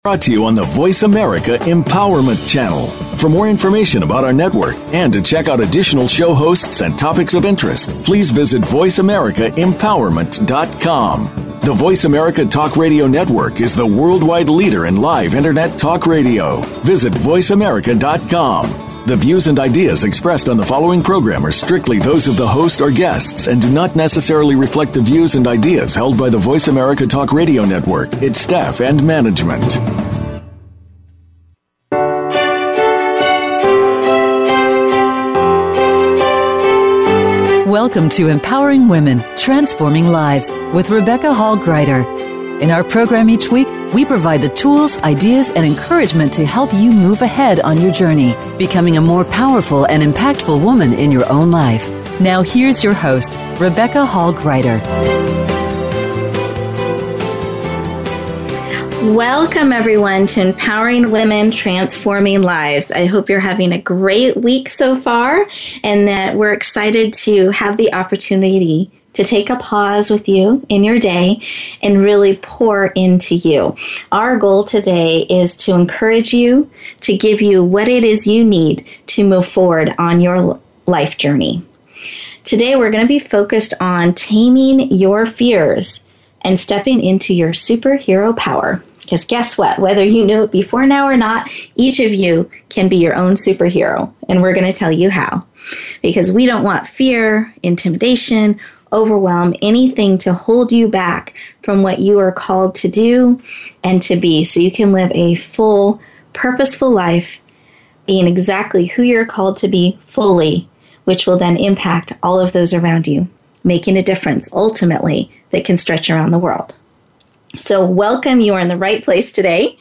Brought to you on the Voice America Empowerment Channel. For more information about our network and to check out additional show hosts and topics of interest, please visit voiceamericaempowerment.com. The Voice America Talk Radio Network is the worldwide leader in live Internet talk radio. Visit voiceamerica.com. The views and ideas expressed on the following program are strictly those of the host or guests and do not necessarily reflect the views and ideas held by the Voice America Talk Radio Network, its staff, and management. Welcome to Empowering Women, Transforming Lives with Rebecca Hall Gruyter. In our program each week, we provide the tools, ideas, and encouragement to help you move ahead on your journey, becoming a more powerful and impactful woman in your own life. Now here's your host, Rebecca Hall Gruyter. Welcome, everyone, to Empowering Women, Transforming Lives. I hope you're having a great week so far and that we're excited to have the opportunity to take a pause with you in your day and really pour into you. Our goal today is to encourage you, to give you what it is you need to move forward on your life journey. Today, we're going to be focused on taming your fears and stepping into your superhero power. Because guess what? Whether you knew it before now or not, each of you can be your own superhero. And we're going to tell you how. Because we don't want fear, intimidation, overwhelm, anything to hold you back from what you are called to do and to be, so you can live a full, purposeful life, being exactly who you're called to be fully, which will then impact all of those around you, making a difference ultimately that can stretch around the world. So welcome, you are in the right place today.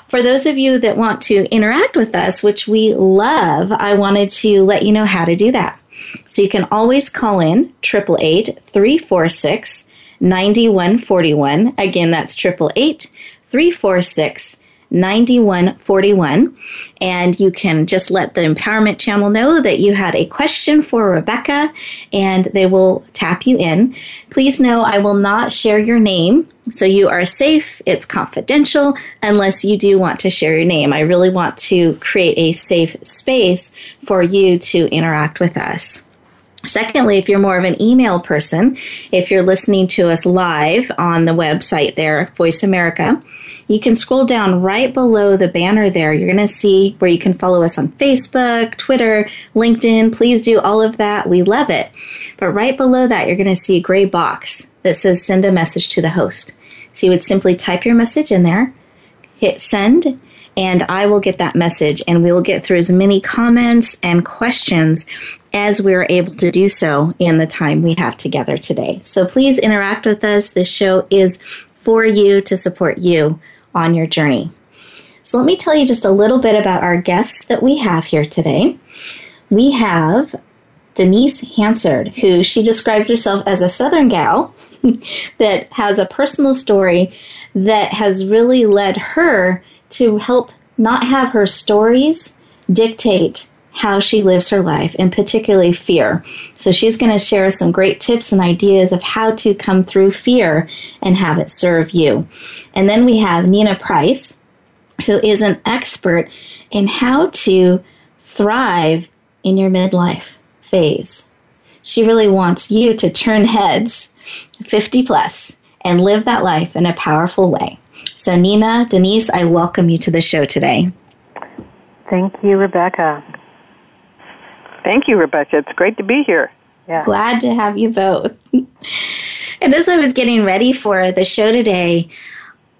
For those of you that want to interact with us, which we love, I wanted to let you know how to do that. So you can always call in 888-346-9141. Again, that's 888-346-9141. And you can just let the Empowerment Channel know that you had a question for Rebecca, and they will tap you in. Please know I will not share your name, so you are safe. It's confidential unless you do want to share your name. I really want to create a safe space for you to interact with us. Secondly, if you're more of an email person, if you're listening to us live on the website there, Voice America, you can scroll down right below the banner there. You're going to see where you can follow us on Facebook, Twitter, LinkedIn. Please do all of that. We love it. But right below that, you're going to see a gray box that says send a message to the host. So you would simply type your message in there, hit send, and I will get that message, and we will get through as many comments and questions as we're able to do so in the time we have together today. So please interact with us. This show is for you, to support you on your journey. So let me tell you just a little bit about our guests that we have here today. We have Denise Hansard, who she describes herself as a Southern gal that has a personal story that has really led her to help not have her stories dictate how she lives her life, and particularly fear. So she's going to share some great tips and ideas of how to come through fear and have it serve you. And then we have Nina Price, who is an expert in how to thrive in your midlife phase. She really wants you to turn heads 50 plus and live that life in a powerful way. So Nina, Denise, I welcome you to the show today. Thank you, Rebecca. Thank you, Rebecca. It's great to be here. Yeah. Glad to have you both. And as I was getting ready for the show today,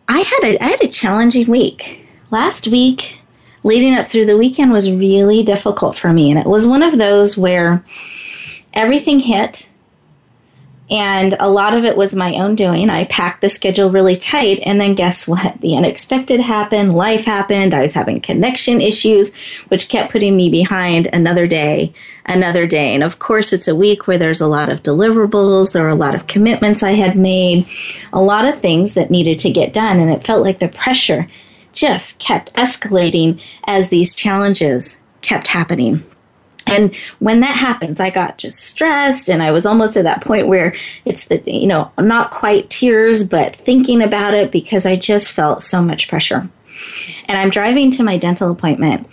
I had a challenging week. Last week, leading up through the weekend, was really difficult for me. And it was one of those where everything hit, and a lot of it was my own doing. I packed the schedule really tight, and then guess what? The unexpected happened. Life happened. I was having connection issues, which kept putting me behind another day. And of course, it's a week where there's a lot of deliverables. There were a lot of commitments I had made, a lot of things that needed to get done, and it felt like the pressure just kept escalating as these challenges kept happening. And when that happens, I got just stressed, and I was almost at that point where it's not quite tears, but thinking about it, because I just felt so much pressure. And I'm driving to my dental appointment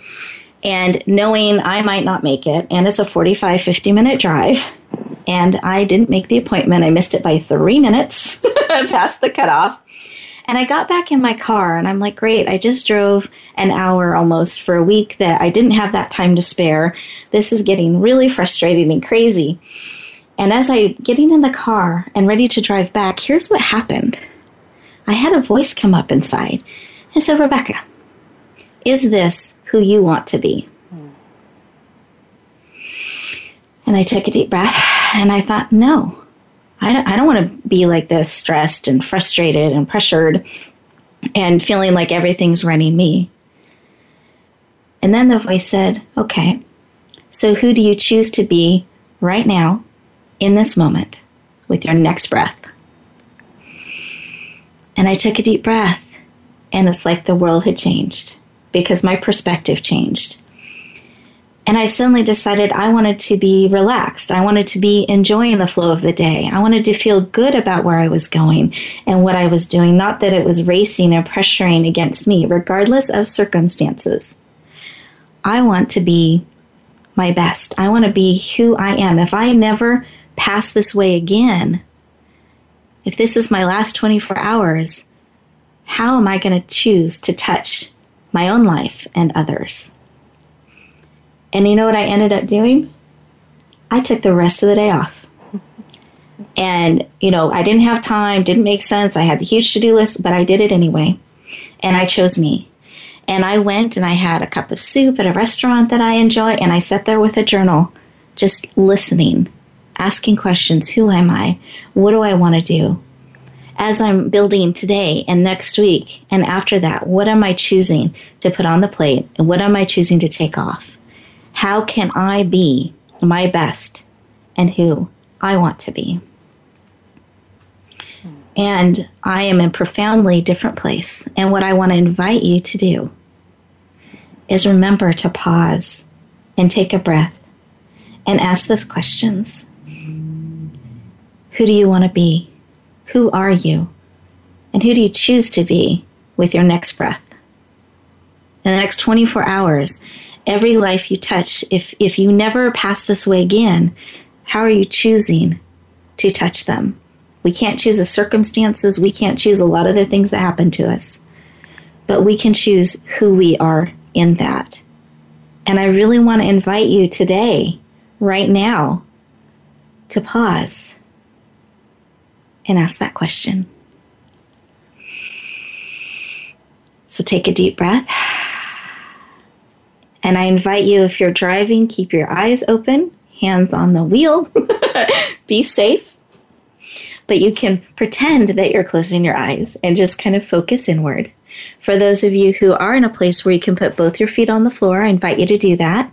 and knowing I might not make it, and it's a 45, 50-minute drive, and I didn't make the appointment. I missed it by 3 minutes past the cutoff. And I got back in my car, and I'm like, great, I just drove an hour almost for a week that I didn't have that time to spare. This is getting really frustrating and crazy. And as I getting in the car and ready to drive back, here's what happened. I had a voice come up inside and said, Rebecca, is this who you want to be? And I took a deep breath, and I thought, no. I don't want to be like this, stressed and frustrated and pressured and feeling like everything's running me. And then the voice said, okay, so who do you choose to be right now in this moment with your next breath? And I took a deep breath, and it's like the world had changed because my perspective changed. And I suddenly decided I wanted to be relaxed. I wanted to be enjoying the flow of the day. I wanted to feel good about where I was going and what I was doing, not that it was racing and pressuring against me, regardless of circumstances. I want to be my best. I want to be who I am. If I never pass this way again, if this is my last 24 hours, how am I going to choose to touch my own life and others? And you know what I ended up doing? I took the rest of the day off. And, I didn't have time, didn't make sense. I had the huge to-do list, but I did it anyway. And I chose me. And I went and I had a cup of soup at a restaurant that I enjoy, and I sat there with a journal, just listening, asking questions. Who am I? What do I want to do? As I'm building today and next week and after that, what am I choosing to put on the plate? And what am I choosing to take off? How can I be my best and who I want to be? And I am in a profoundly different place. And what I want to invite you to do is remember to pause and take a breath and ask those questions. Who do you want to be? Who are you? And who do you choose to be with your next breath? In the next 24 hours, every life you touch, if you never pass this way again, how are you choosing to touch them? We can't choose the circumstances. We can't choose a lot of the things that happen to us. But we can choose who we are in that. And I really want to invite you today, right now, to pause and ask that question. So take a deep breath. And I invite you, if you're driving, keep your eyes open, hands on the wheel, be safe. But you can pretend that you're closing your eyes and just kind of focus inward. For those of you who are in a place where you can put both your feet on the floor, I invite you to do that.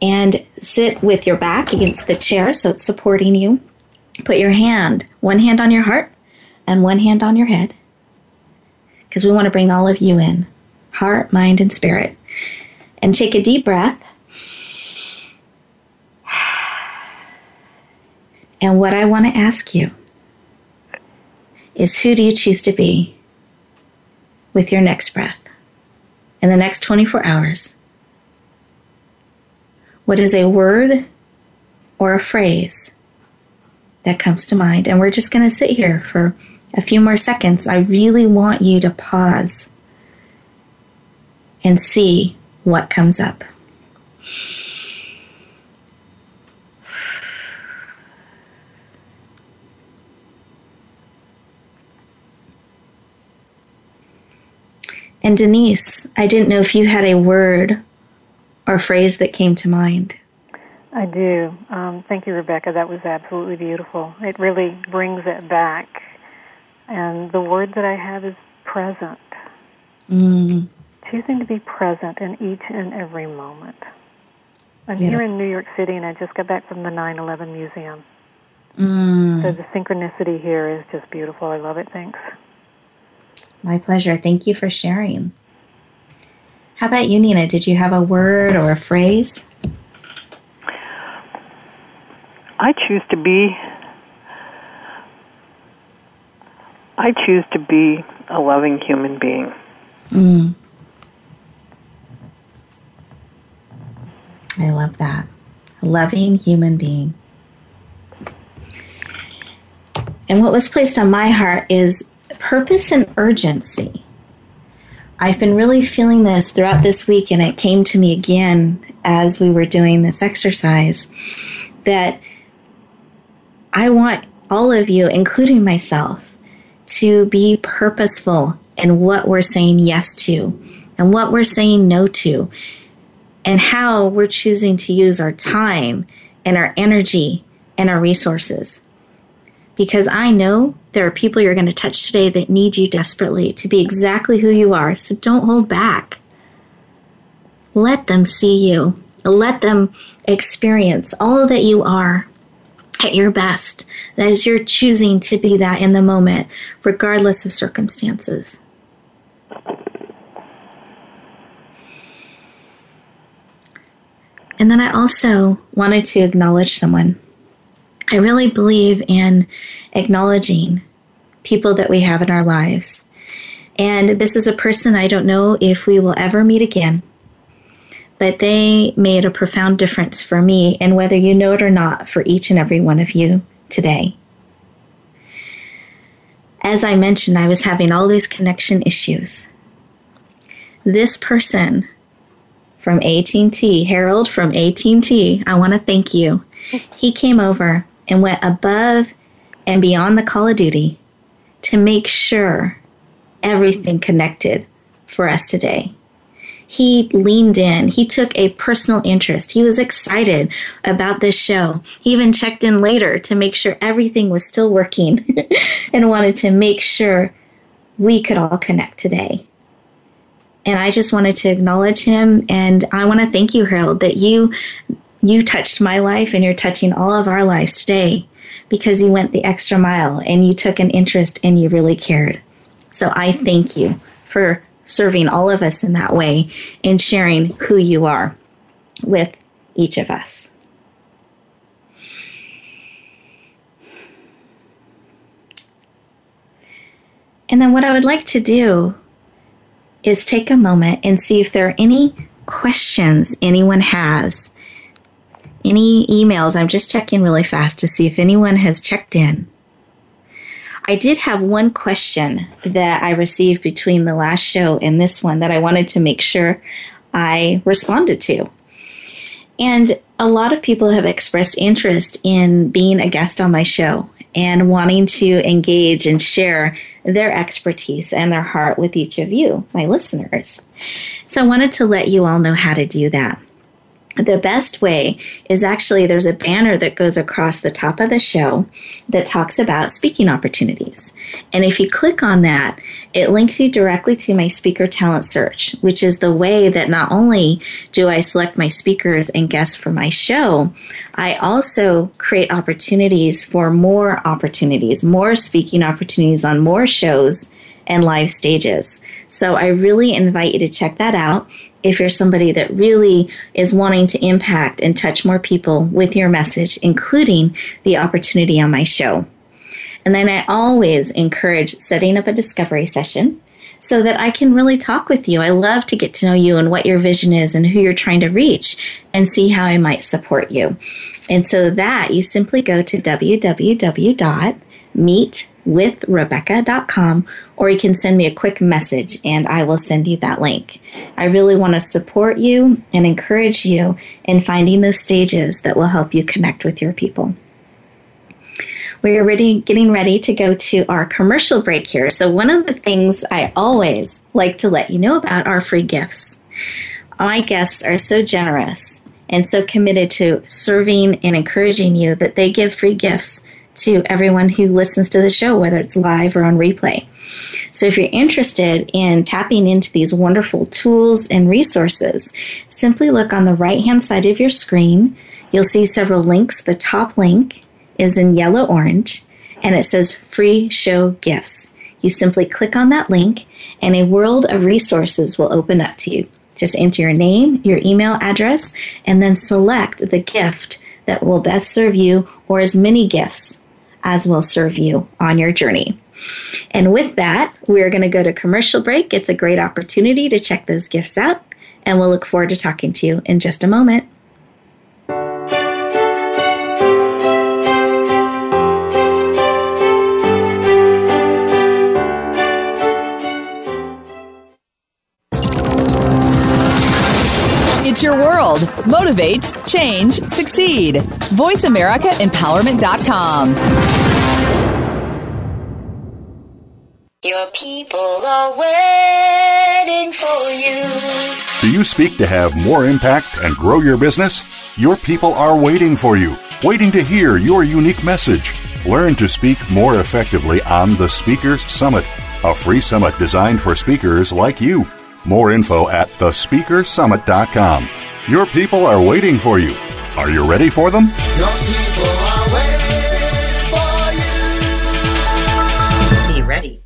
And sit with your back against the chair so it's supporting you. Put one hand on your heart and one hand on your head. Because we want to bring all of you in, heart, mind, and spirit. And take a deep breath. And what I want to ask you is, who do you choose to be with your next breath in the next 24 hours? What is a word or a phrase that comes to mind? And we're just going to sit here for a few more seconds. I really want you to pause and see what comes up. And Denise, I didn't know if you had a word or phrase that came to mind. I do. Thank you, Rebecca. That was absolutely beautiful. It really brings it back. And the word that I have is present. Choosing to be present in each and every moment. I'm here in New York City, and I just got back from the 9/11 Museum. So the synchronicity here is just beautiful. I love it. Thanks. My pleasure. Thank you for sharing. How about you, Nina? Did you have a word or a phrase? I choose to be a loving human being. I love that. A loving human being. And what was placed on my heart is purpose and urgency. I've been really feeling this throughout this week, and it came to me again as we were doing this exercise, that I want all of you, including myself, to be purposeful in what we're saying yes to and what we're saying no to, and how we're choosing to use our time and our energy and our resources. Because I know there are people you're going to touch today that need you desperately to be exactly who you are. So don't hold back. Let them see you. Let them experience all that you are at your best. That is, you're choosing to be that in the moment, regardless of circumstances. And then I also wanted to acknowledge someone. I really believe in acknowledging people that we have in our lives. And this is a person I don't know if we will ever meet again, but they made a profound difference for me, and whether you know it or not, for each and every one of you today. As I mentioned, I was having all these connection issues. This person from AT&T, Harold from AT&T, I want to thank you. He came over and went above and beyond the call of duty to make sure everything connected for us today. He leaned in. He took a personal interest. He was excited about this show. He even checked in later to make sure everything was still working and wanted to make sure we could all connect today. And I just wanted to acknowledge him, and I want to thank you, Harold, that you touched my life, and you're touching all of our lives today because you went the extra mile and you took an interest and you really cared. So I thank you for serving all of us in that way and sharing who you are with each of us. And then what I would like to do is take a moment and see if there are any questions anyone has. Any emails. I'm just checking really fast to see if anyone has checked in. I did have one question that I received between the last show and this one that I wanted to make sure I responded to. And a lot of people have expressed interest in being a guest on my show and wanting to engage and share their expertise and their heart with each of you, my listeners. So I wanted to let you all know how to do that. The best way is actually there's a banner that goes across the top of the show that talks about speaking opportunities. And if you click on that, it links you directly to my speaker talent search, which is the way that not only do I select my speakers and guests for my show, I also create opportunities for more speaking opportunities on more shows and live stages. So I really invite you to check that out if you're somebody that really is wanting to impact and touch more people with your message, including the opportunity on my show. And then I always encourage setting up a discovery session so that I can really talk with you. I love to get to know you and what your vision is and who you're trying to reach and see how I might support you. And so that you simply go to www.meetwithrebecca.com, or you can send me a quick message and I will send you that link. I really want to support you and encourage you in finding those stages that will help you connect with your people. We are getting ready to go to our commercial break here. So one of the things I always like to let you know about are free gifts. My guests are so generous and so committed to serving and encouraging you that they give free gifts to everyone who listens to the show, whether it's live or on replay. So if you're interested in tapping into these wonderful tools and resources, simply look on the right-hand side of your screen. You'll see several links. The top link is in yellow-orange, and it says Free Show Gifts. You simply click on that link, and a world of resources will open up to you. Just enter your name, your email address, and then select the gift that will best serve you, or as many gifts as will serve you on your journey. And with that, we're going to go to commercial break. It's a great opportunity to check those gifts out, and we'll look forward to talking to you in just a moment. It's your world. Motivate, change, succeed. VoiceAmericaEmpowerment.com. Your people are waiting for you. Do you speak to have more impact and grow your business? Your people are waiting for you, waiting to hear your unique message. Learn to speak more effectively on the Speakers Summit, a free summit designed for speakers like you. More info at thespeakersummit.com. Your people are waiting for you. Are you ready for them? Your people are waiting for you. Be ready.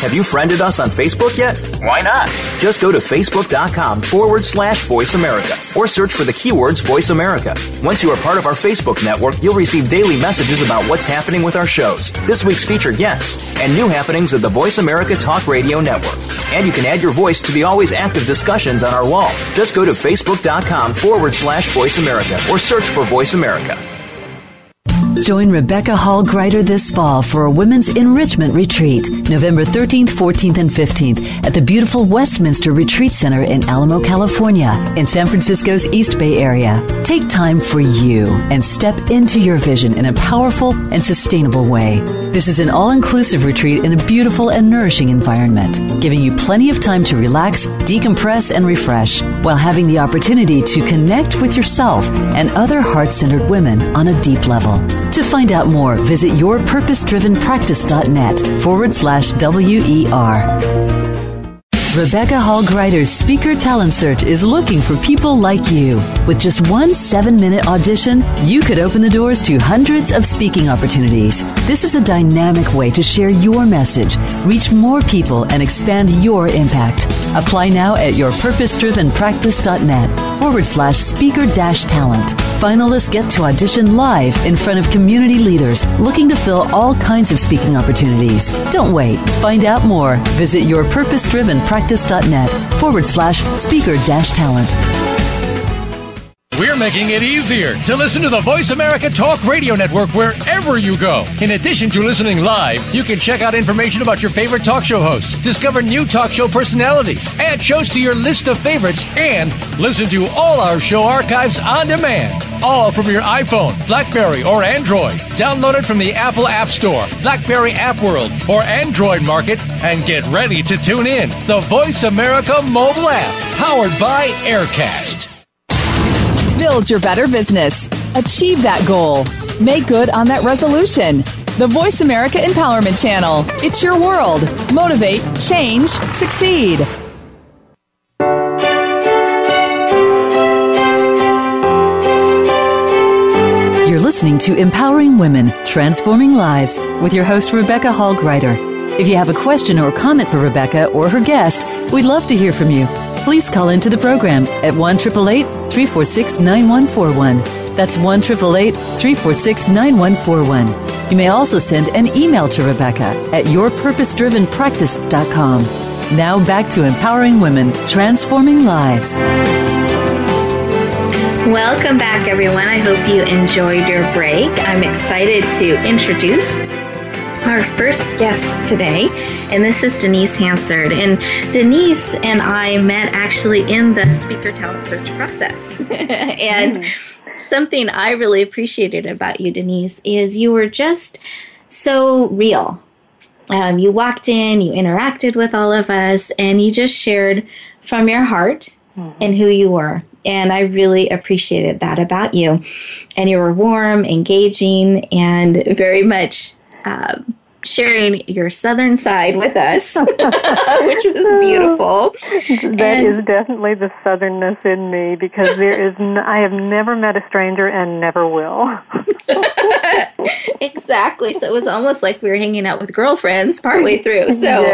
Have you friended us on Facebook yet? Why not? Just go to facebook.com/Voice America or search for the keywords Voice America. Once you are part of our Facebook network, you'll receive daily messages about what's happening with our shows, this week's featured guests, and new happenings of the Voice America Talk Radio Network. And you can add your voice to the always active discussions on our wall. Just go to facebook.com/Voice America or search for Voice America. Join Rebecca Hall Gruyter this fall for a women's enrichment retreat, November 13th, 14th, and 15th at the beautiful Westminster Retreat Center in Alamo, California, in San Francisco's East Bay area. Take time for you and step into your vision in a powerful and sustainable way. This is an all-inclusive retreat in a beautiful and nourishing environment, giving you plenty of time to relax, decompress, and refresh, while having the opportunity to connect with yourself and other heart-centered women on a deep level. To find out more, visit yourpurposedrivenpractice.net/WER. Rebecca Hall Gruyter's Speaker Talent Search is looking for people like you. With just one 7-minute audition, you could open the doors to hundreds of speaking opportunities. This is a dynamic way to share your message, reach more people, and expand your impact. Apply now at yourpurposedrivenpractice.net/speaker-talent. Finalists get to audition live in front of community leaders looking to fill all kinds of speaking opportunities. Don't wait. Find out more. Visit yourpurposedrivenpractice.net/speaker-talent. We're making it easier to listen to the Voice America Talk Radio Network wherever you go. In addition to listening live, you can check out information about your favorite talk show hosts, discover new talk show personalities, add shows to your list of favorites, and listen to all our show archives on demand. All from your iPhone, BlackBerry, or Android. Download it from the Apple App Store, BlackBerry App World, or Android Market, and get ready to tune in. The Voice America mobile app, powered by Aircast. Build your better business. Achieve that goal. Make good on that resolution. The Voice America Empowerment Channel. It's your world. Motivate, change, succeed. You're listening to Empowering Women, Transforming Lives with your host, Rebecca Hall Gruyter. If you have a question or comment for Rebecca or her guest, we'd love to hear from you. Please call into the program at 1-888-346-9141. That's 1-888-346-9141. You may also send an email to Rebecca at yourpurposedrivenpractice.com. Now back to Empowering Women, Transforming Lives. Welcome back, everyone. I hope you enjoyed your break. I'm excited to introduce our first guest today, and this is Denise Hansard. And Denise and I met actually in the Speaker Talent Search process. And something I really appreciated about you, Denise, is you were just so real. You walked in, you interacted with all of us, and you just shared from your heart and who you were. And I really appreciated that about you. And you were warm, engaging, and very much sharing your southern side with us, which was beautiful. That is definitely the southernness in me, because I have never met a stranger and never will. Exactly. So it was almost like we were hanging out with girlfriends partway through. So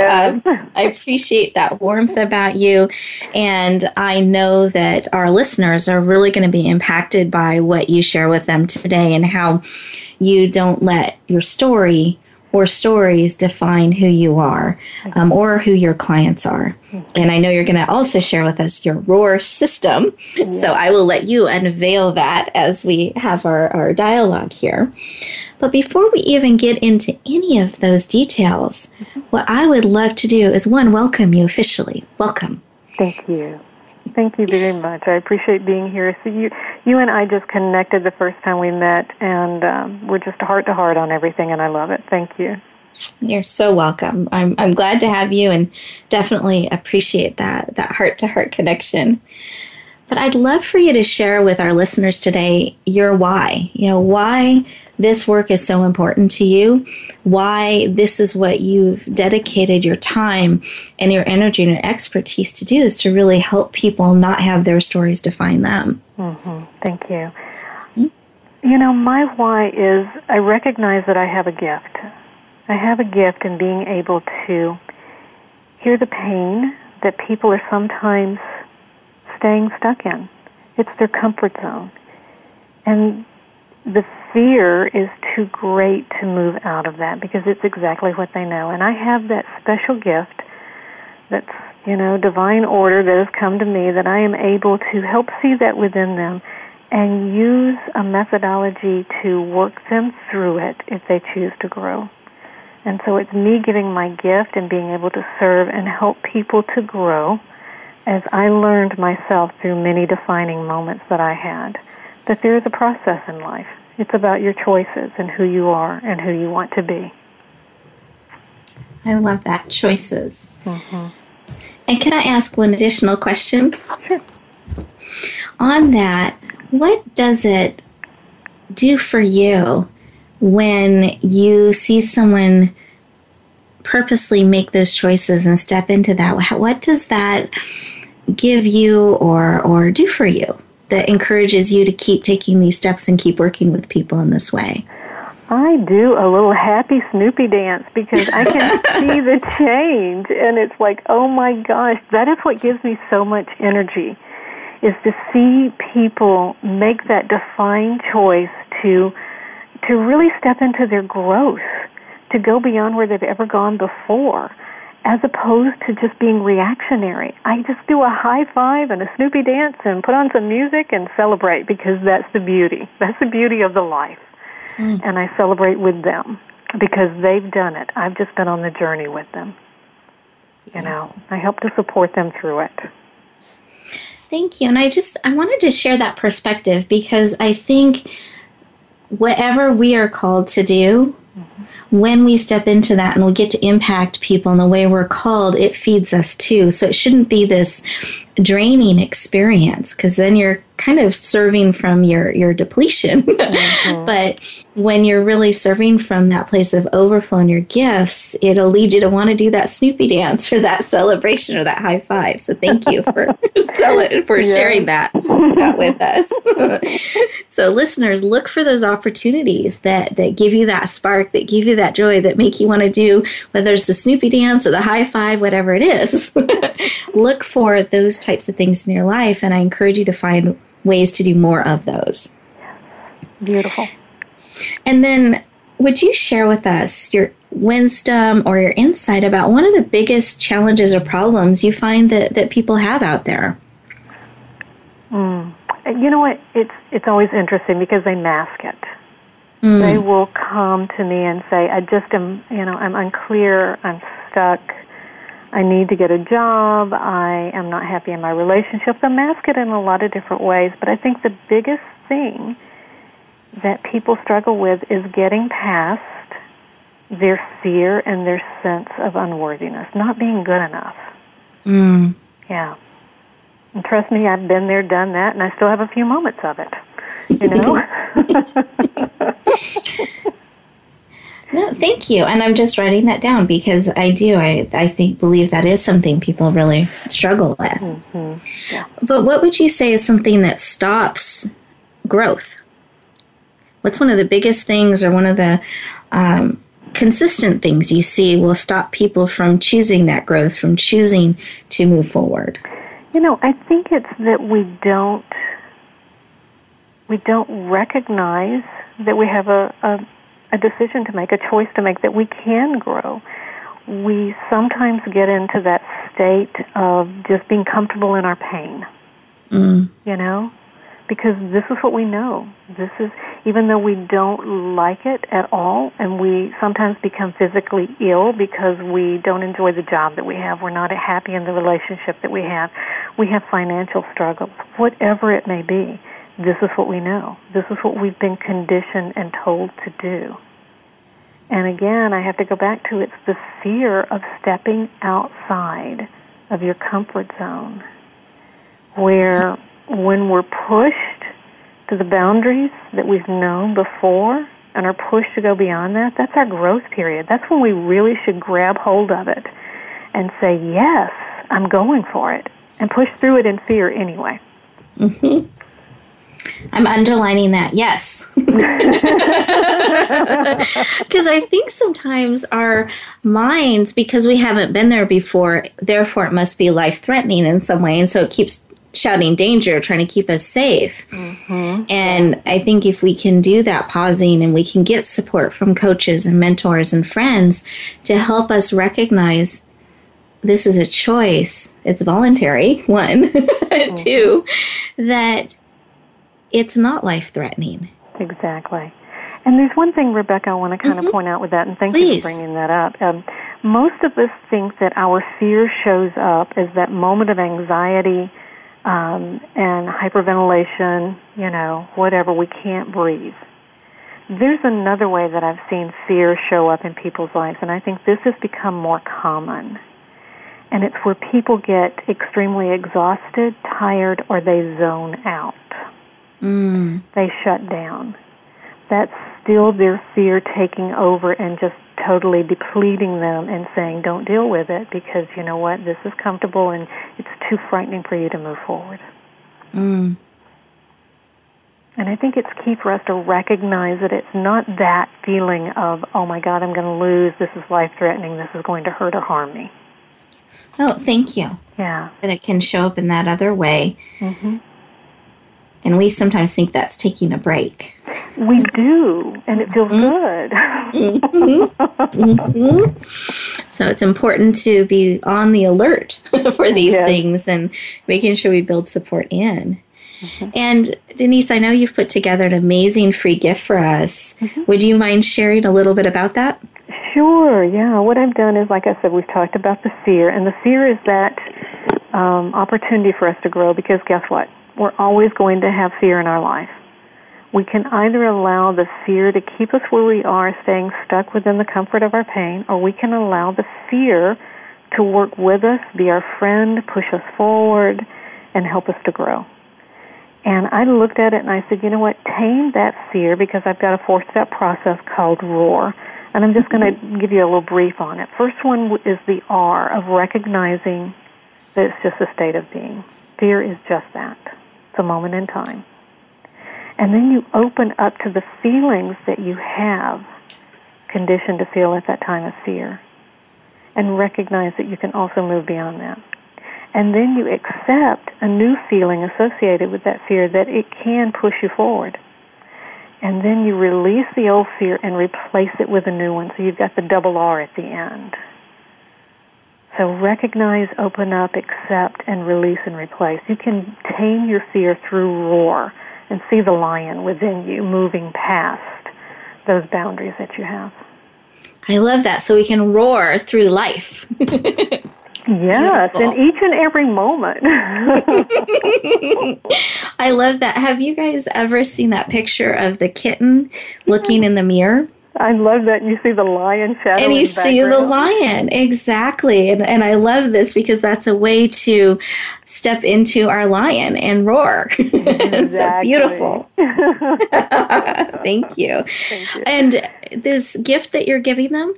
I appreciate that warmth about you. And I know that our listeners are really going to be impacted by what you share with them today, and how you don't let your story or stories define who you are or who your clients are. And I know you're going to also share with us your R.O.A.R system. Yes. So I will let you unveil that as we have our dialogue here. But before we even get into any of those details, what I would love to do is, one, welcome you officially. Welcome. Thank you. Thank you very much. I appreciate being here. So you and I just connected the first time we met, and we're just heart to heart on everything, and I love it. Thank you. You're so welcome. I'm glad to have you, and definitely appreciate that heart to heart connection. But I'd love for you to share with our listeners today your why. Why this work is so important to you, why this is what you've dedicated your time and your energy and your expertise to do, is to really help people not have their stories define them. Mm-hmm. Thank you. Mm-hmm. My why is I recognize that I have a gift. I have a gift in being able to hear the pain that people are sometimes staying stuck in. It's their comfort zone. And the fear is too great to move out of that because it's exactly what they know. And I have that special gift that's, divine order that has come to me, that I am able to help see that within them and use a methodology to work them through it if they choose to grow. And so it's me giving my gift and being able to serve and help people to grow, as I learned myself through many defining moments that I had, that there is a process in life. It's about your choices and who you are and who you want to be. I love that, choices. Mm-hmm. And can I ask one additional question? Sure. On that, what does it do for you when you see someone purposely make those choices and step into that? What does that give you or do for you that encourages you to keep taking these steps and keep working with people in this way? I do a little happy Snoopy dance because I can see the change, and it's like, oh my gosh, that is what gives me so much energy, is to see people make that defined choice to really step into their growth, to go beyond where they've ever gone before, as opposed to just being reactionary. I just do a high five and a Snoopy dance and put on some music and celebrate, because that's the beauty. That's the beauty of the life. And I celebrate with them because they've done it. I've just been on the journey with them. I help to support them through it. Thank you. And I wanted to share that perspective because I think whatever we are called to do, when we step into that and we get to impact people in the way we're called, it feeds us too. So it shouldn't be this draining experience, because then you're kind of serving from your depletion. But when you're really serving from that place of overflow and your gifts, it'll lead you to want to do that Snoopy dance or that celebration or that high five. So thank you for sharing that with us. So listeners, look for those opportunities that give you that spark, that give you that joy, that make you want to do, whether it's the Snoopy dance or the high five, whatever it is. Look for those types of things in your life, and I encourage you to find ways to do more of those. Beautiful. And then would you share with us your wisdom or your insight about one of the biggest challenges or problems you find that people have out there? You know what? It's always interesting because they mask it. They will come to me and say, I just am, I'm unclear, I'm stuck, I need to get a job, I am not happy in my relationship. They mask it in a lot of different ways, but I think the biggest thing that people struggle with is getting past their fear and their sense of unworthiness, not being good enough. Yeah. And trust me, I've been there, done that, and I still have a few moments of it, No, thank you. And I'm just writing that down because I believe that is something people really struggle with. Yeah. But what would you say is something that stops growth? What's one of the biggest things or one of the consistent things you see will stop people from choosing that growth, from choosing to move forward? I think it's that we don't recognize that we have a a decision to make, a choice to make, that we can grow. We sometimes get into that state of just being comfortable in our pain, you know, because this is what we know. This is, even though we don't like it at all, and we sometimes become physically ill because we don't enjoy the job that we have, we're not happy in the relationship that we have financial struggles, whatever it may be, this is what we know. This is what we've been conditioned and told to do. And again, I have to go back to, it's the fear of stepping outside of your comfort zone, where when we're pushed to the boundaries that we've known before and are pushed to go beyond that, that's our growth period. That's when we really should grab hold of it and say, yes, I'm going for it, and push through it in fear anyway. Mm-hmm. I'm underlining that, yes. Because I think sometimes our minds, because we haven't been there before, therefore it must be life-threatening in some way, and so it keeps shouting danger, trying to keep us safe. Mm-hmm. And I think if we can do that pausing, and we can get support from coaches and mentors and friends to help us recognize this is a choice, it's voluntary, one, two, that it's not life-threatening. Exactly. And there's one thing, Rebecca, I want to kind of point out with that, and thank you for bringing that up. Most of us think that our fear shows up as that moment of anxiety and hyperventilation, you know, whatever, we can't breathe. There's another way that I've seen fear show up in people's lives, and I think this has become more common. And it's where people get extremely exhausted, tired, or they zone out. They shut down. That's still their fear taking over and just totally depleting them and saying, don't deal with it, because you know what, this is comfortable and it's too frightening for you to move forward. And I think it's key for us to recognize that it's not that feeling of, oh my God, I'm going to lose, this is life-threatening, this is going to hurt or harm me. Oh, thank you. Yeah. That it can show up in that other way. Mm-hmm. And we sometimes think that's taking a break. We do, and it feels good. So it's important to be on the alert for these things and making sure we build support in. And Denise, I know you've put together an amazing free gift for us. Would you mind sharing a little bit about that? Sure, yeah. What I've done is, like I said, we've talked about the fear, and the fear is that opportunity for us to grow, because guess what? We're always going to have fear in our life. We can either allow the fear to keep us where we are, staying stuck within the comfort of our pain, or we can allow the fear to work with us, be our friend, push us forward, and help us to grow. And I looked at it and I said, you know what, tame that fear, because I've got a 4-step process called R.O.A.R. And I'm just going to give you a little brief on it. First one is the R of recognizing that it's just a state of being. Fear is just that. It's a moment in time. And then you open up to the feelings that you have conditioned to feel at that time of fear, and recognize that you can also move beyond that. And then you accept a new feeling associated with that fear, that it can push you forward. And then you release the old fear and replace it with a new one. So you've got the double R at the end. So recognize, open up, accept, and release and replace. You can tame your fear through R.O.A.R. and see the lion within you moving past those boundaries that you have. I love that. So we can roar through life. Yes, in each and every moment. I love that. Have you guys ever seen that picture of the kitten looking in the mirror? I love that. You see the lion shadow. And you see the lion, exactly. And I love this, because that's a way to step into our lion and roar. It's so beautiful. Thank you. Thank you. And this gift that you're giving them,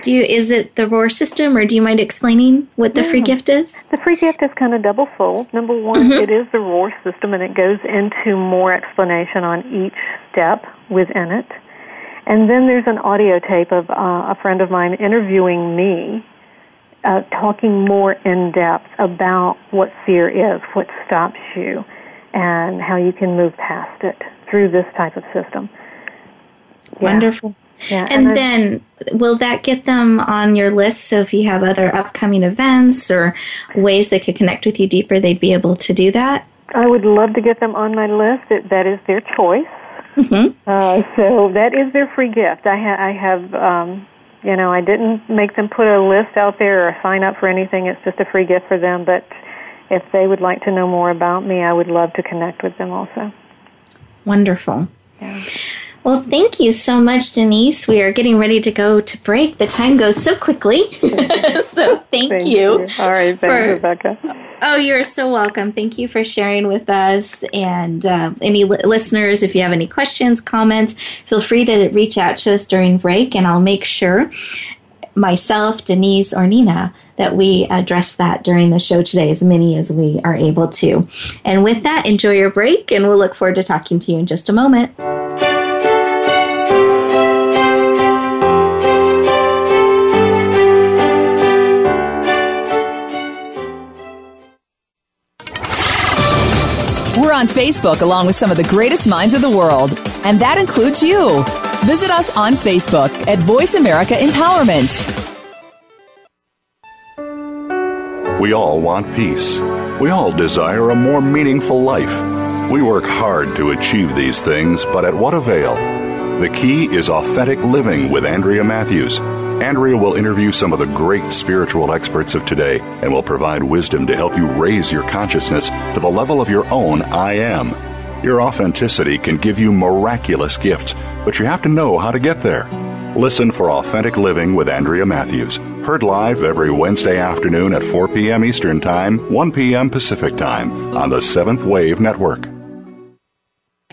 is it the R.O.A.R system, or do you mind explaining what the free gift is? The free gift is kind of double fold. Number one, it is the R.O.A.R system, and it goes into more explanation on each step within it. And then there's an audio tape of a friend of mine interviewing me, talking more in depth about what fear is, what stops you, and how you can move past it through this type of system. Yeah. Wonderful. Yeah, and then will that get them on your list? So if you have other upcoming events or ways they could connect with you deeper, they'd be able to do that? I would love to get them on my list. That is their choice. So that is their free gift. I have, I didn't make them put a list out there or sign up for anything. It's just a free gift for them. But if they would like to know more about me, I would love to connect with them also. Wonderful. Yeah. Well, thank you so much, Denise. We are getting ready to go to break. The time goes so quickly. So thank you. All right. Thanks, Rebecca. Oh, you're so welcome. Thank you for sharing with us. And any listeners, if you have any questions, comments, feel free to reach out to us during break, and I'll make sure myself, Denise, or Nina, that we address that during the show today, as many as we are able to. And with that, enjoy your break, and we'll look forward to talking to you in just a moment. We're on Facebook along with some of the greatest minds of the world, and that includes you. Visit us on Facebook at Voice America Empowerment. We all want peace. We all desire a more meaningful life. We work hard to achieve these things, but at what avail? The key is authentic living with Andrea Matthews. Andrea will interview some of the great spiritual experts of today and will provide wisdom to help you raise your consciousness to the level of your own I am. Your authenticity can give you miraculous gifts, but you have to know how to get there. Listen for Authentic Living with Andrea Matthews. Heard live every Wednesday afternoon at 4 p.m. Eastern Time, 1 p.m. Pacific Time on the Seventh Wave Network.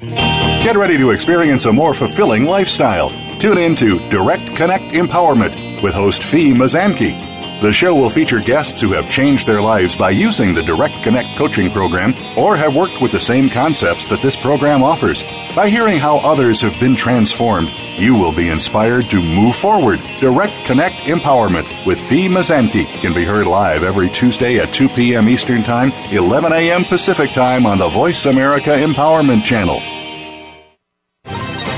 Get ready to experience a more fulfilling lifestyle. Tune in to Direct Connect Empowerment with host Fee Mazanke. The show will feature guests who have changed their lives by using the Direct Connect coaching program or have worked with the same concepts that this program offers. By hearing how others have been transformed, you will be inspired to move forward. Direct Connect Empowerment with Fee Mazanke can be heard live every Tuesday at 2 p.m. Eastern Time, 11 a.m. Pacific Time on the Voice America Empowerment Channel.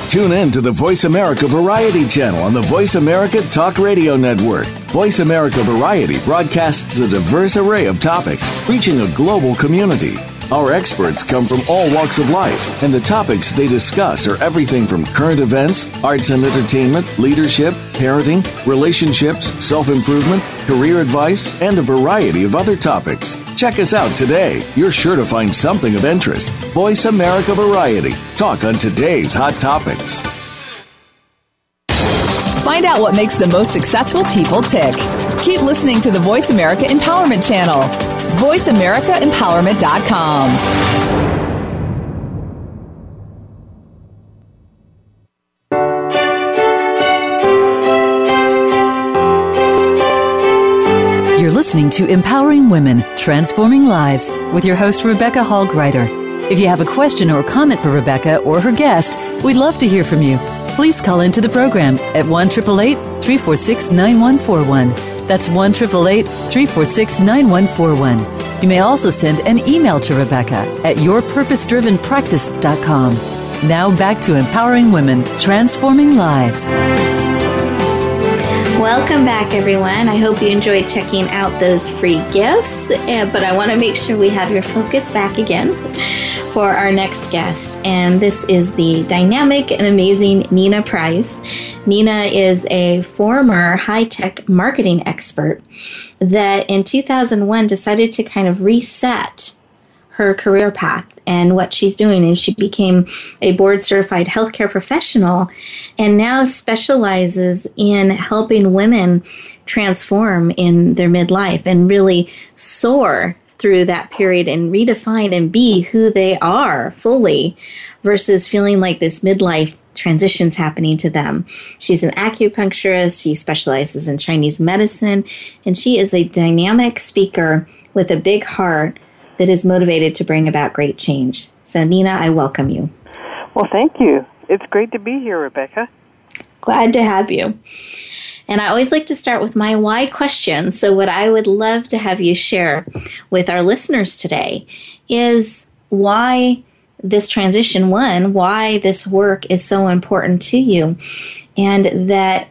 Tune in to the Voice America Variety channel on the Voice America Talk Radio Network. Voice America Variety broadcasts a diverse array of topics, reaching a global community. Our experts come from all walks of life, and the topics they discuss are everything from current events, arts and entertainment, leadership, parenting, relationships, self-improvement, career advice, and a variety of other topics. Check us out today. You're sure to find something of interest. Voice America Variety. Talk on today's hot topics. Find out what makes the most successful people tick. Keep listening to the Voice America Empowerment Channel. VoiceAmericaEmpowerment.com. You're listening to Empowering Women, Transforming Lives with your host, Rebecca Hall Gruyter. If you have a question or comment for Rebecca or her guest, we'd love to hear from you. Please call into the program at 1-888-346-9141. That's 1-888-346-9141. You may also send an email to Rebecca at yourpurposedrivenpractice.com. Now back to Empowering Women, Transforming Lives. Welcome back, everyone. I hope you enjoyed checking out those free gifts, but I want to make sure we have your focus back again for our next guest. And this is the dynamic and amazing Nina Price. Nina is a former high-tech marketing expert that in 2001 decided to kind of reset her career path and what she's doing. And she became a board-certified healthcare professional and now specializes in helping women transform in their midlife and really soar through that period and redefine and be who they are fully versus feeling like this midlife transitions happening to them. She's an acupuncturist. She specializes in Chinese medicine, and she is a dynamic speaker with a big heart that is motivated to bring about great change. So, Nina, I welcome you. Well, thank you. It's great to be here, Rebecca. Glad to have you. And I always like to start with my why question. So what I would love to have you share with our listeners today is why this transition, why this work is so important to you. and that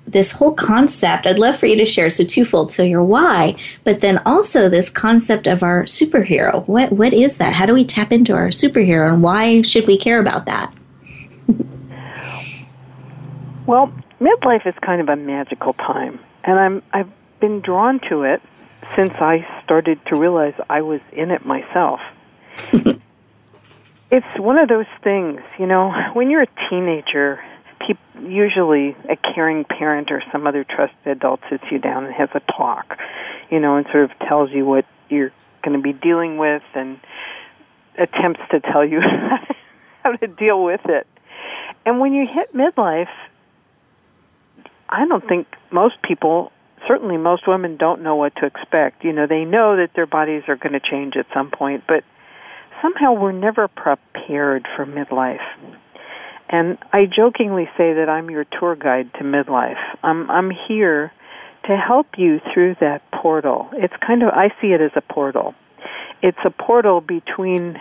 this whole concept, I'd love for you to share, so twofold, so your why, but then also this concept of our superhero. What is that? How do we tap into our superhero, and why should we care about that? Well, midlife is kind of a magical time, and I've been drawn to it since I started to realize I was in it myself. It's one of those things, when you're a teenager, usually a caring parent or some other trusted adult sits you down and has a talk, and sort of tells you what you're going to be dealing with and attempts to tell you how to deal with it. And when you hit midlife, I don't think most people, certainly most women, don't know what to expect. They know that their bodies are going to change at some point, but somehow we're never prepared for midlife. And I jokingly say that I'm your tour guide to midlife. I'm here to help you through that portal. It's I see it as a portal. It's a portal between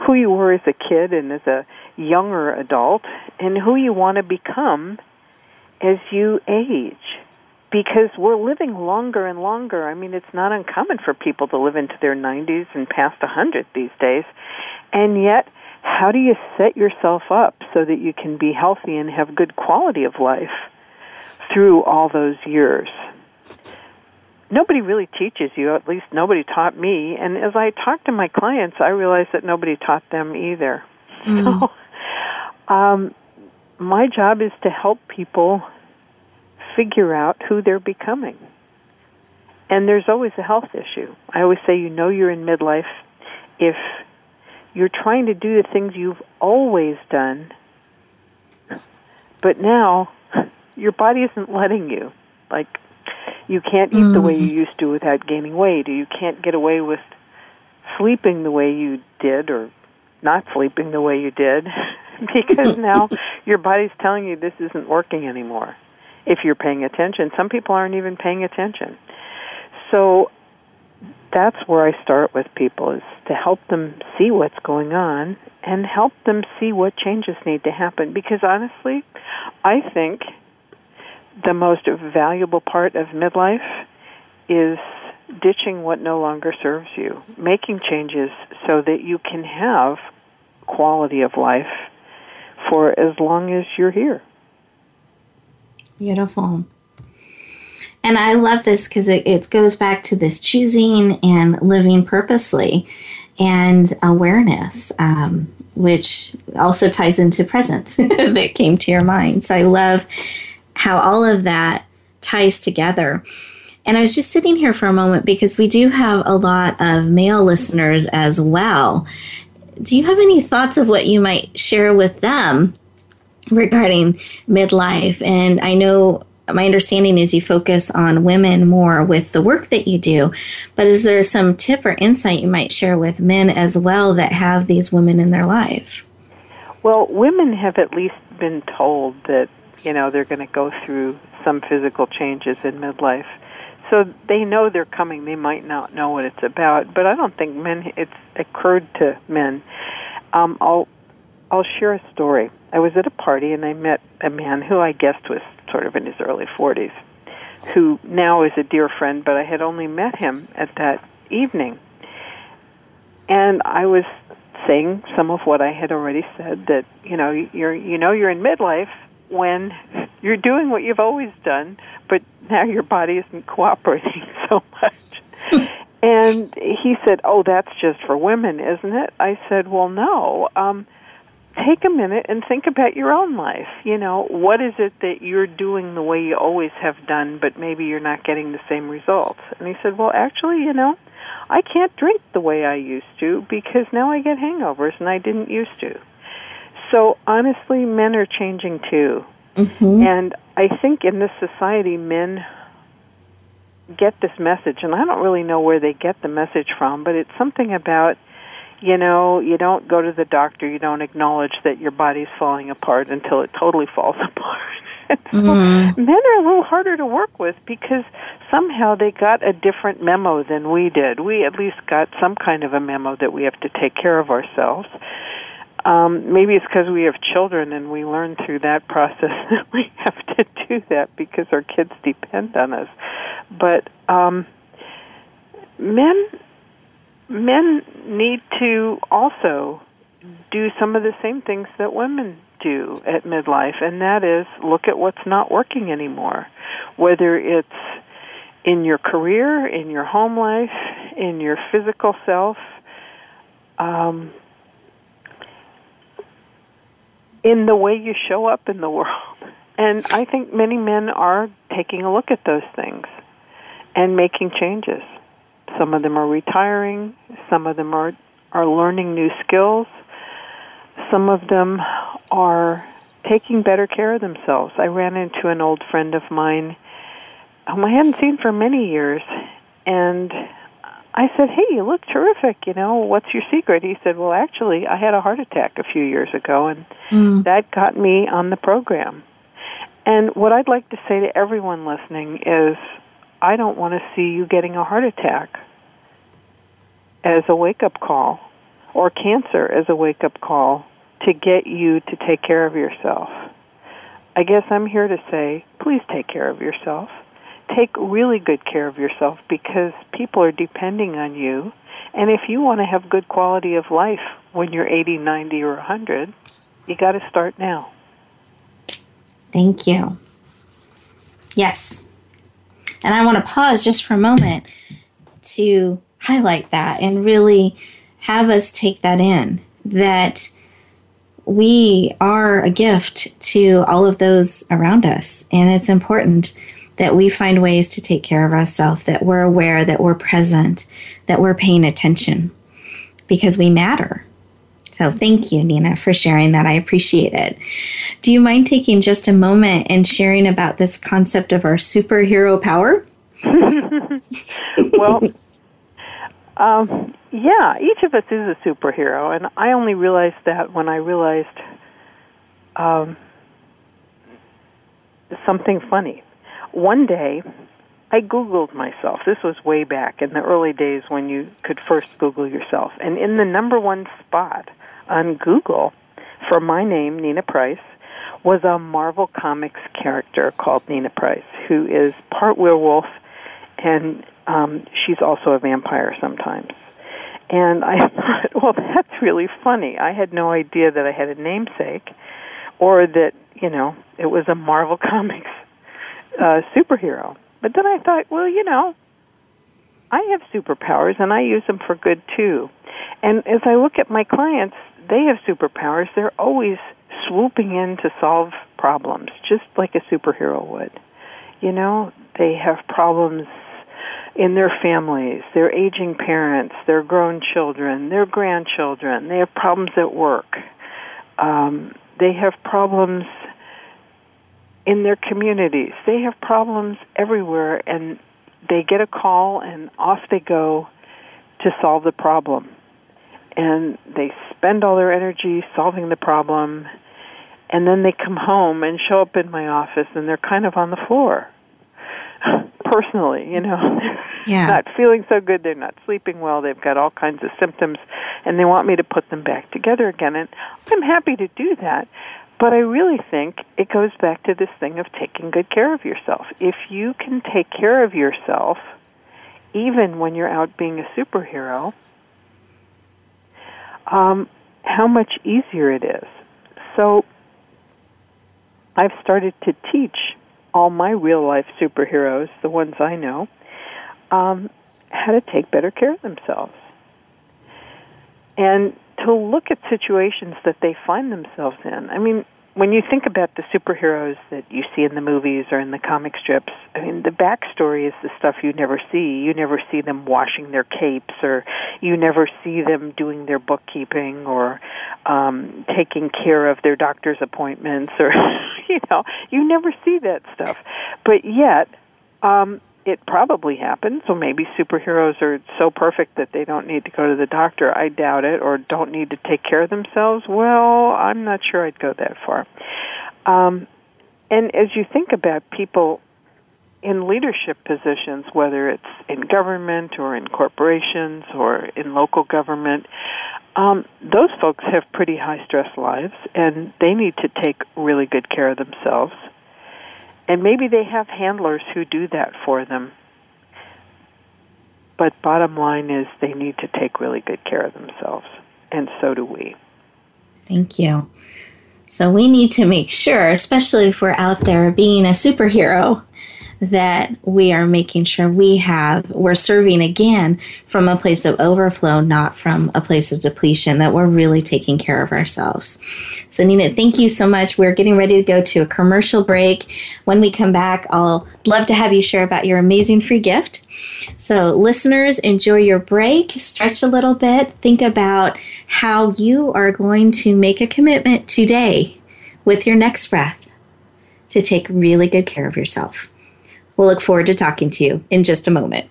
who you were as a kid and as a younger adult and who you want to become as you age. Because we're living longer and longer. I mean, it's not uncommon for people to live into their 90s and past 100 these days. And yet, how do you set yourself up so that you can be healthy and have good quality of life through all those years? Nobody really teaches you, at least nobody taught me. And as I talk to my clients, I realize that nobody taught them either. So, my job is to help people figure out who they're becoming. And there's always a health issue. I always say, you're in midlife if you're trying to do the things you've always done, but now your body isn't letting you. Like, you can't eat the way you used to without gaining weight, or you can't get away with sleeping the way you did, or not sleeping the way you did, because now your body's telling you this isn't working anymore. If you're paying attention. Some people aren't even paying attention. So that's where I start with people, is to help them see what's going on and help them see what changes need to happen. Because honestly, I think the most valuable part of midlife is ditching what no longer serves you, making changes so that you can have quality of life for as long as you're here. Beautiful. And I love this because it goes back to this choosing and living purposely and awareness, which also ties into present that came to your mind. So I love how all of that ties together. And I was just sitting here for a moment because we do have a lot of male listeners as well. Do you have any thoughts of what you might share with them regarding midlife? And I know my understanding is you focus on women more with the work that you do, but is there some tip or insight you might share with men as well that have these women in their life? Well, women have at least been told that, they're going to go through some physical changes in midlife. So they know they're coming. They might not know what it's about, but I don't think it's occurred to men. I'll share a story. I was at a party and I met a man who I guessed was sort of in his early 40s, who now is a dear friend, but I had only met him at that evening. And I was saying some of what I had already said, that, you're in midlife when you're doing what you've always done, but now your body isn't cooperating so much. And he said, "Oh, that's just for women, isn't it?" I said, "Well, no. Take a minute and think about your own life. What is it that you're doing the way you always have done, but maybe you're not getting the same results?" And he said, "Well, actually, I can't drink the way I used to because now I get hangovers and I didn't used to." So honestly, men are changing too. Mm-hmm. And I think in this society, men get this message, and I don't really know where they get the message from, but it's something about, you don't go to the doctor, you don't acknowledge that your body's falling apart until it totally falls apart. So men are a little harder to work with because somehow they got a different memo than we did. We at least got some kind of a memo that we have to take care of ourselves. Maybe it's because we have children and we learn through that process that we have to do that because our kids depend on us. But men need to also do some of the same things that women do at midlife, and that is look at what's not working anymore, whether it's in your career, in your home life, in your physical self, in the way you show up in the world. And I think many men are taking a look at those things and making changes. Some of them are retiring. Some of them are learning new skills. Some of them are taking better care of themselves. I ran into an old friend of mine whom I hadn't seen for many years, and I said, "Hey, you look terrific, what's your secret?" He said, "Well, actually, I had a heart attack a few years ago, and that got me on the program." And what I'd like to say to everyone listening is, I don't want to see you getting a heart attack as a wake-up call, or cancer as a wake-up call to get you to take care of yourself. I guess I'm here to say, please take care of yourself. Take really good care of yourself because people are depending on you. And if you want to have good quality of life when you're 80, 90, or 100, you got to start now. Thank you. Yes. And I want to pause just for a moment to highlight that and really have us take that in, that we are a gift to all of those around us. And it's important that we find ways to take care of ourselves, that we're aware, that we're present, that we're paying attention, because we matter. So thank you, Nina, for sharing that. I appreciate it. Do you mind taking just a moment and sharing about this concept of our superhero power? Well, yeah, each of us is a superhero, and I only realized that when I realized something funny. One day, I Googled myself. This was way back in the early days when you could first Google yourself. And in the number one spot on Google for my name, Nina Price, was a Marvel Comics character called Nina Price, who is part werewolf, and she's also a vampire sometimes. And I thought, well, that's really funny. I had no idea that I had a namesake or that, it was a Marvel Comics superhero. But then I thought, well, I have superpowers, and I use them for good, too. And as I look at my clients, they have superpowers. They're always swooping in to solve problems, just like a superhero would. They have problems in their families, their aging parents, their grown children, their grandchildren. They have problems at work. They have problems in their communities. They have problems everywhere, and they get a call, and off they go to solve the problem. And they spend all their energy solving the problem, and then they come home and show up in my office, and they're kind of on the floor. Personally, Yeah. Not feeling so good, they're not sleeping well, they've got all kinds of symptoms, and they want me to put them back together again. And I'm happy to do that, but I really think it goes back to this thing of taking good care of yourself. If you can take care of yourself, even when you're out being a superhero, how much easier it is. So I've started to teach all my real-life superheroes, the ones I know, how to take better care of themselves. And to look at situations that they find themselves in. I mean, when you think about the superheroes that you see in the movies or in the comic strips, I mean, the backstory is the stuff you never see. You never see them washing their capes, or you never see them doing their bookkeeping, or taking care of their doctor's appointments, or, you never see that stuff. But yet, it probably happens, or maybe superheroes are so perfect that they don't need to go to the doctor. I doubt it, or don't need to take care of themselves. Well, I'm not sure I'd go that far. And as you think about people in leadership positions, whether it's in government or in corporations or in local government, Those folks have pretty high-stress lives, and they need to take really good care of themselves. And maybe they have handlers who do that for them. But bottom line is they need to take really good care of themselves, and so do we. Thank you. So we need to make sure, especially if we're out there being a superhero, that we are making sure we're serving again from a place of overflow, not from a place of depletion, that we're really taking care of ourselves. So Nina, thank you so much. We're getting ready to go to a commercial break. When we come back, I'll love to have you share about your amazing free gift. So listeners, enjoy your break, stretch a little bit, think about how you are going to make a commitment today with your next breath to take really good care of yourself. We'll look forward to talking to you in just a moment.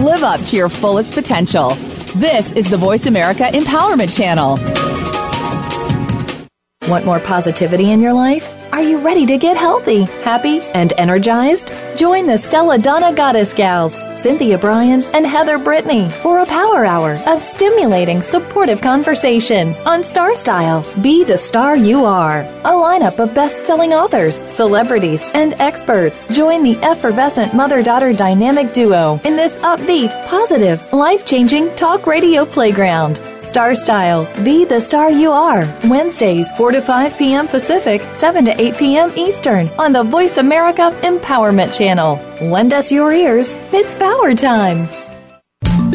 Live up to your fullest potential. This is the Voice America Empowerment Channel. Want more positivity in your life? Are you ready to get healthy, happy, and energized? Join the Stella Donna Goddess Gals, Cynthia Bryan and Heather Brittany, for a power hour of stimulating, supportive conversation on Star Style. Be the star you are. A lineup of best-selling authors, celebrities, and experts. Join the effervescent mother-daughter dynamic duo in this upbeat, positive, life-changing talk radio playground. Star Style. Be the star you are. Wednesdays, 4 to 5 p.m. Pacific, 7 to 8 p.m. Eastern on the Voice America Empowerment Channel. Lend us your ears. It's power time.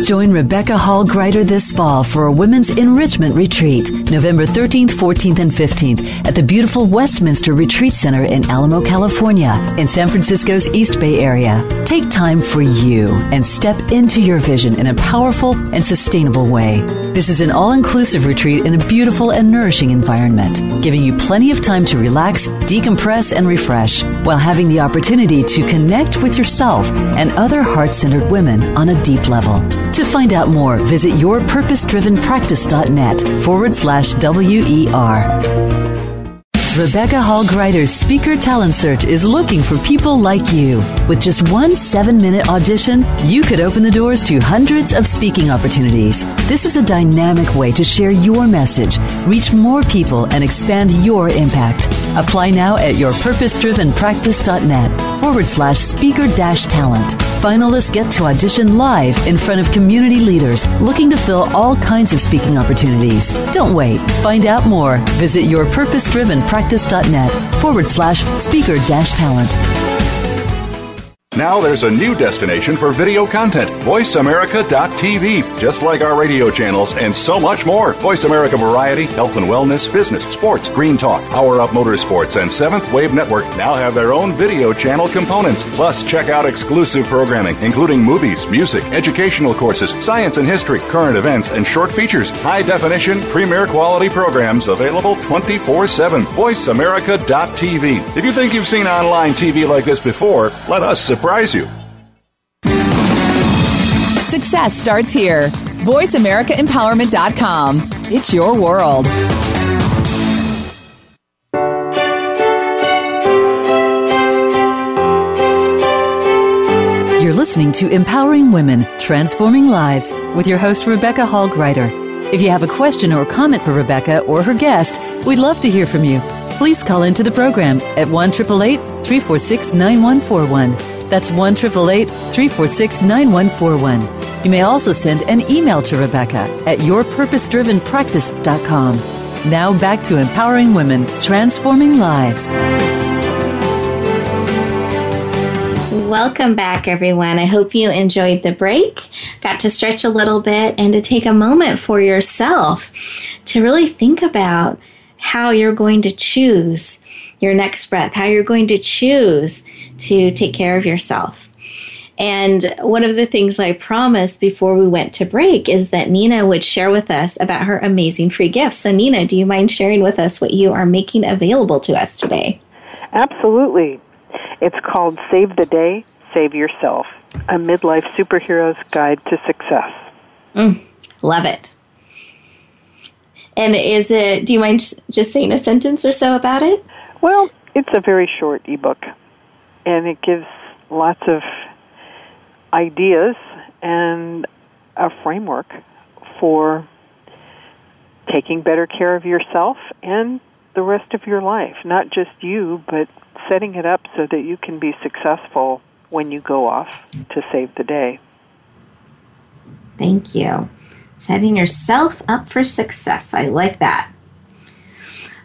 Join Rebecca Hall Gruyter this fall for a Women's Enrichment Retreat, November 13th, 14th, and 15th at the beautiful Westminster Retreat Center in Alamo, California, in San Francisco's East Bay area. Take time for you and step into your vision in a powerful and sustainable way. This is an all-inclusive retreat in a beautiful and nourishing environment, giving you plenty of time to relax, decompress, and refresh, while having the opportunity to connect with yourself and other heart-centered women on a deep level. To find out more, visit yourpurposedrivenpractice.net/WER. Rebecca Hall Gruyter's Speaker Talent Search is looking for people like you. With just one 7-minute audition, you could open the doors to hundreds of speaking opportunities. This is a dynamic way to share your message, reach more people, and expand your impact. Apply now at yourpurposedrivenpractice.net/speaker-talent. Finalists get to audition live in front of community leaders looking to fill all kinds of speaking opportunities. Don't wait. Find out more. Visit yourpurposedrivenpractice.net/speaker-talent. Now there's a new destination for video content, VoiceAmerica.tv. Just like our radio channels and so much more. Voice America Variety, Health and Wellness, Business, Sports, Green Talk, Power Up Motorsports, and Seventh Wave Network now have their own video channel components. Plus, check out exclusive programming, including movies, music, educational courses, science and history, current events, and short features. High-definition, premier quality programs available 24/7. VoiceAmerica.tv. If you think you've seen online TV like this before, let us surprise you. Success starts here. VoiceAmericaEmpowerment.com. It's your world. You're listening to Empowering Women, Transforming Lives with your host, Rebecca Hall Gruyter. If you have a question or comment for Rebecca or her guest, we'd love to hear from you. Please call into the program at 1-888-346-9141. That's 1-888-346-9141. You may also send an email to Rebecca at yourpurposedrivenpractice.com. Now back to Empowering Women, Transforming Lives. Welcome back, everyone. I hope you enjoyed the break, got to stretch a little bit, and to take a moment for yourself to really think about how you're going to choose your next breath, how you're going to choose to take care of yourself. And one of the things I promised before we went to break is that Nina would share with us about her amazing free gifts. So Nina, do you mind sharing with us what you are making available to us today? Absolutely. It's called Save the Day, Save Yourself. A Midlife Superhero's Guide to Success. Love it. And do you mind just saying a sentence or so about it? Well, it's a very short ebook, and it gives lots of ideas and a framework for taking better care of yourself and the rest of your life. Not just you, but setting it up so that you can be successful when you go off to save the day. Thank you. Setting yourself up for success. I like that.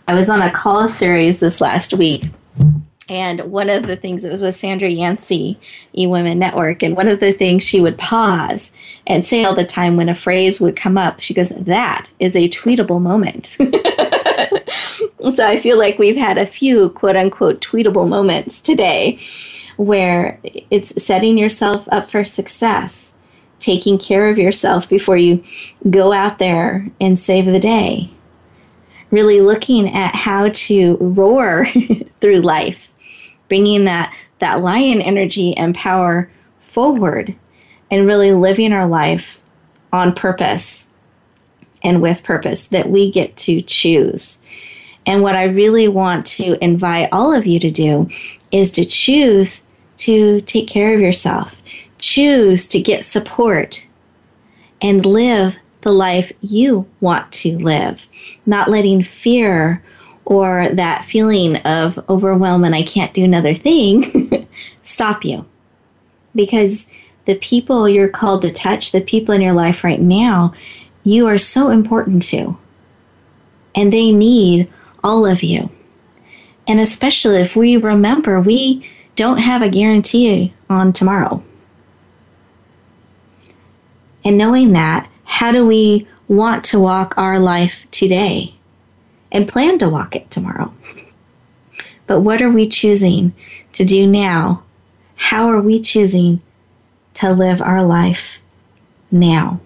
I was on a call series this last week, and one of the things, it was with Sandra Yancey, eWomen Network, and one of the things she would pause and say all the time when a phrase would come up, she goes, "That is a tweetable moment." So I feel like we've had a few quote-unquote tweetable moments today where it's setting yourself up for success, taking care of yourself before you go out there and save the day, really looking at how to roar through life, bringing that lion energy and power forward, and really living our life on purpose and with purpose that we get to choose. And what I really want to invite all of you to do is to choose to take care of yourself, choose to get support, and live the life you want to live, not letting fear or that feeling of overwhelm and I can't do another thing stop you. Because the people you're called to touch, the people in your life right now, you are so important to. And they need all of you. And especially if we remember, we don't have a guarantee on tomorrow. And knowing that, how do we want to walk our life today and plan to walk it tomorrow? But what are we choosing to do now? How are we choosing to live our life now?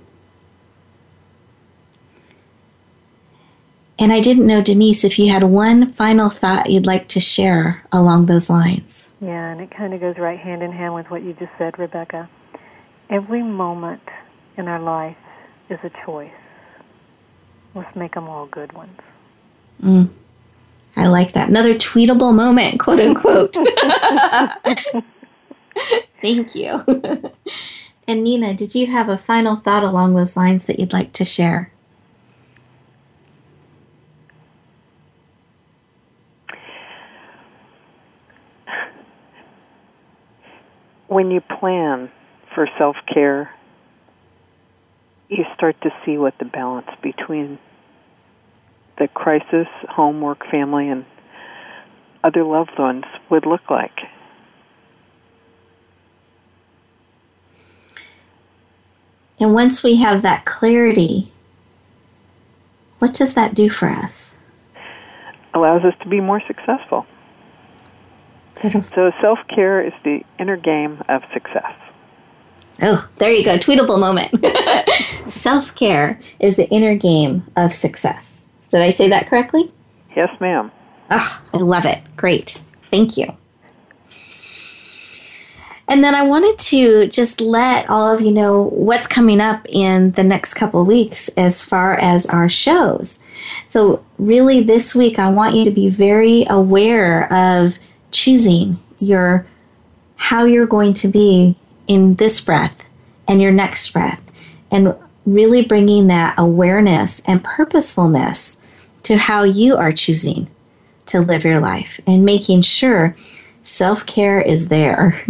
And I didn't know, Denise, if you had one final thought you'd like to share along those lines. Yeah, and it kind of goes right hand in hand with what you just said, Rebecca. Every moment in our life is a choice. Let's make them all good ones. I like that. Another tweetable moment, quote unquote. Thank you. And Nina, did you have a final thought along those lines that you'd like to share? When you plan for self-care, you start to see what the balance between the crisis, home, work, family, and other loved ones would look like. And once we have that clarity, what does that do for us? Allows us to be more successful. So self-care is the inner game of success. Oh, there you go. Tweetable moment. Self-care is the inner game of success. Did I say that correctly? Yes, ma'am. Oh, I love it. Great. Thank you. And then I wanted to just let all of you know what's coming up in the next couple of weeks as far as our shows. So really this week, I want you to be very aware of choosing how you're going to be in this breath and your next breath, and really bringing that awareness and purposefulness to how you are choosing to live your life, and making sure self-care is there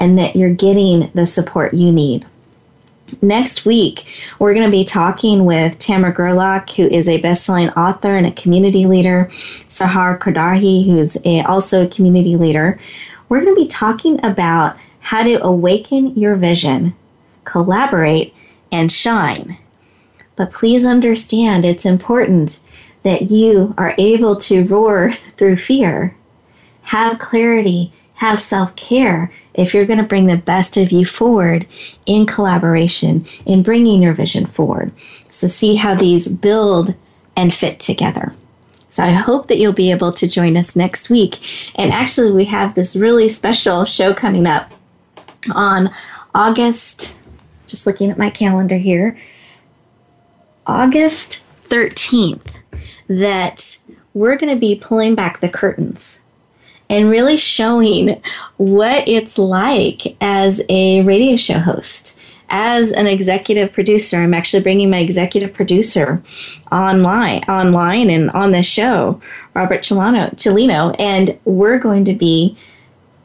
and that you're getting the support you need. Next week, we're going to be talking with Tamara Gerlach, who is a best-selling author and a community leader, Sahar Kodarhi, who's also a community leader. We're going to be talking about how to awaken your vision, collaborate, and shine. But please understand, it's important that you are able to roar through fear, have clarity, have self-care, if you're going to bring the best of you forward in collaboration, in bringing your vision forward. So see how these build and fit together. So I hope that you'll be able to join us next week. And actually, we have this really special show coming up on August, just looking at my calendar here, August 13th, that we're going to be pulling back the curtains and really showing what it's like as a radio show host, as an executive producer. I'm actually bringing my executive producer online and on the show, Robert Cellino, and we're going to be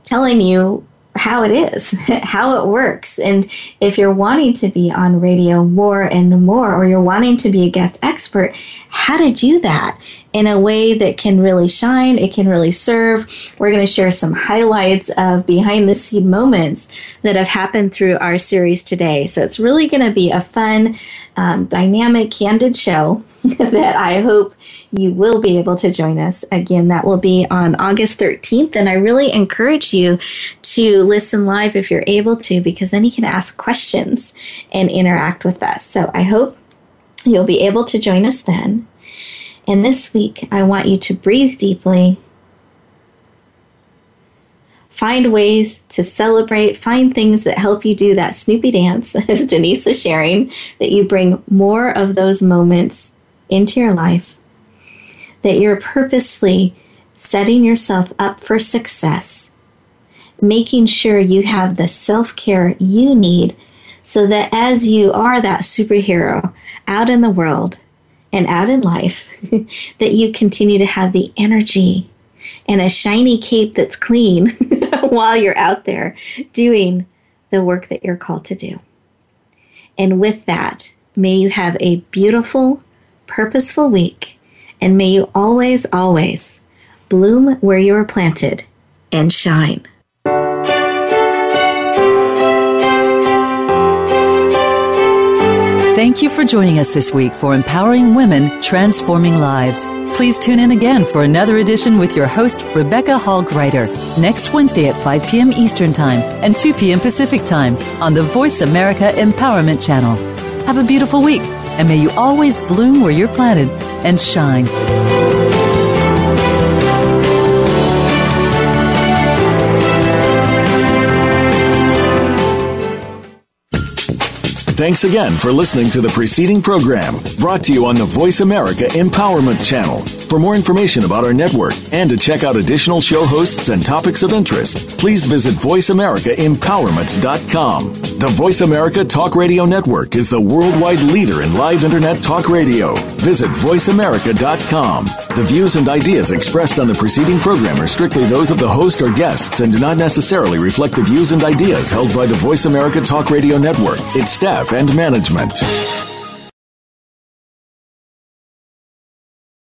telling you how it is, how it works. And if you're wanting to be on radio more and more, or you're wanting to be a guest expert, how to do that in a way that can really shine, it can really serve. We're going to share some highlights of behind the scene moments that have happened through our series today. So it's really going to be a fun, dynamic, candid show that I hope you will be able to join us. Again, that will be on August 13th, and I really encourage you to listen live if you're able to, because then you can ask questions and interact with us. So I hope you'll be able to join us then. And this week, I want you to breathe deeply, find ways to celebrate, find things that help you do that Snoopy dance, as Denise was sharing, that you bring more of those moments into your life, that you're purposely setting yourself up for success, making sure you have the self-care you need so that as you are that superhero out in the world and out in life, that you continue to have the energy and a shiny cape that's clean while you're out there doing the work that you're called to do. And with that, may you have a beautiful, purposeful week, and may you always, always bloom where you are planted and shine. Thank you for joining us this week for Empowering Women, Transforming Lives. Please tune in again for another edition with your host, Rebecca Hall Gruyter, next Wednesday at 5 p.m. Eastern Time and 2 p.m. Pacific Time on the Voice America Empowerment Channel. Have a beautiful week, and may you always bloom where you're planted and shine. Thanks again for listening to the preceding program, brought to you on the Voice America Empowerment Channel. For more information about our network and to check out additional show hosts and topics of interest, please visit voiceamericaempowerment.com. The Voice America Talk Radio Network is the worldwide leader in live Internet talk radio. Visit voiceamerica.com. The views and ideas expressed on the preceding program are strictly those of the host or guests and do not necessarily reflect the views and ideas held by the Voice America Talk Radio Network, its staff, and management.